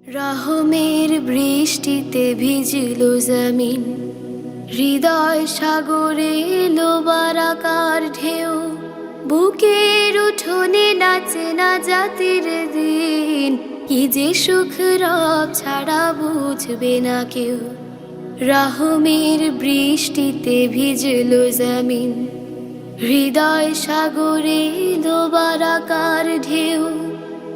রহমের বৃষ্টিতে ভিজলো জমিন, হৃদয় সাগরে এলো বারাকার ঢেউ। বুকের উঠোনে নাচে না জাতির দিন, কি যে সুখ রব ছাড়া বুঝবে না কেউ। রহমের বৃষ্টিতে ভিজলো জমিন, হৃদয় সাগরে এলো বারাকার ঢেউ।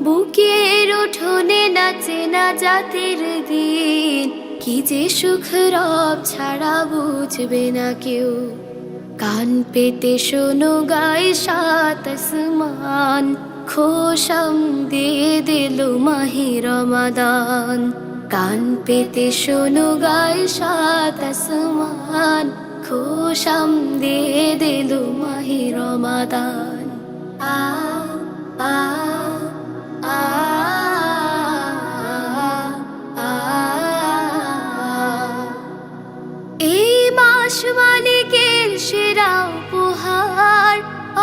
বুকের উঠোনে নাচে না জাতির দিন, কি যে সুখ রব ছাড়া বুঝবে না কেউ। কান পেতে শোনো গায়ে সাত আসমান, খোশাম দিয়ে দিল মাহে রমাদান। কান পেতে শোনো গায়ে সাত আসমান, খোশাম দিয়ে দিল মাহে রমাদান। আ আ এই মাস মালিকের সেরা উপহার,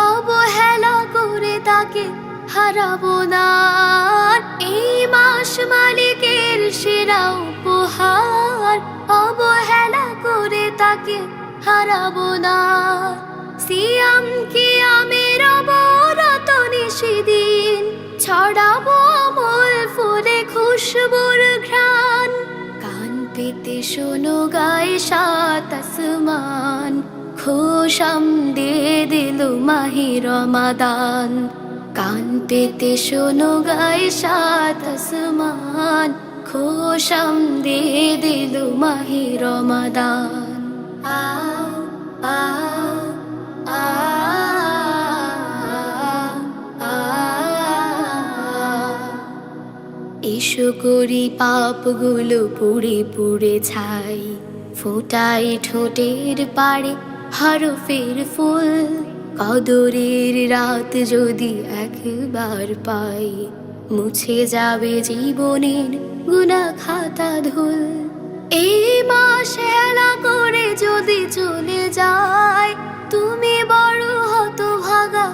অবহেলা করে তাকে হারাবো না। এই মাস মালিকের সেরা উপহার, অবহেলা করে তাকে হারাবো না। সিয়াম কিয়ামের অবরত নিশিদিন, ছড়াবো আমল ফুলে খুশবুর ঘ্রাণ। কান পেতে শোনো গায়ে সাত আসমান, খোশাম দিয়ে দিল মাহে রমাদান। কান পেতে শোনো গায়ে সাত আসমান, খোশাম দিয়ে দিল মাহে রমাদান। আ আ আ এসো করি পাপগুলো পুড়ে পুড়ে ছাই, ফোটাই ঠোঁটের পাড়ে হরফের ফুল। কদরের রাত যদি একবার পাই, মুছে যাবে জীবনের গুনাহ খাতা ধুল। এই মাস হেলা করে যদি চলে যায়, তুমি বড় হতভাগা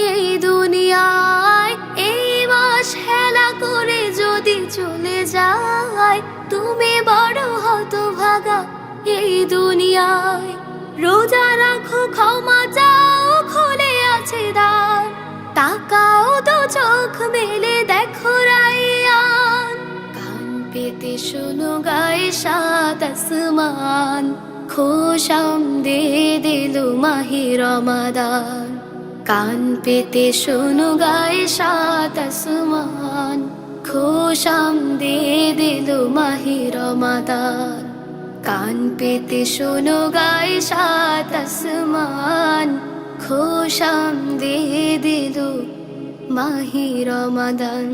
এই দুনিয়ায়। এই মাস হেলা করে যদি চলে যায়, তুমি বড় হতভাগা এই দুনিয়ায়। রোজা রাখো, ক্ষমা চাও, খুলে আছে দ্বার। তাকাও তো চোখ মেলে দেখো রাইয়ান। কান পেতে শোনো গায়ে সাত আসমান, খোশাম দিয়ে দিল মাহে রমাদান। কান পেতে শোনো গায়ে সাত আসমান, খোশাম দিয়ে দিল মাহে রমাদান। কান পেতে শোনো গায়ে সাত আসমান, খোশাম দিয়ে দিল মাহে রমাদান।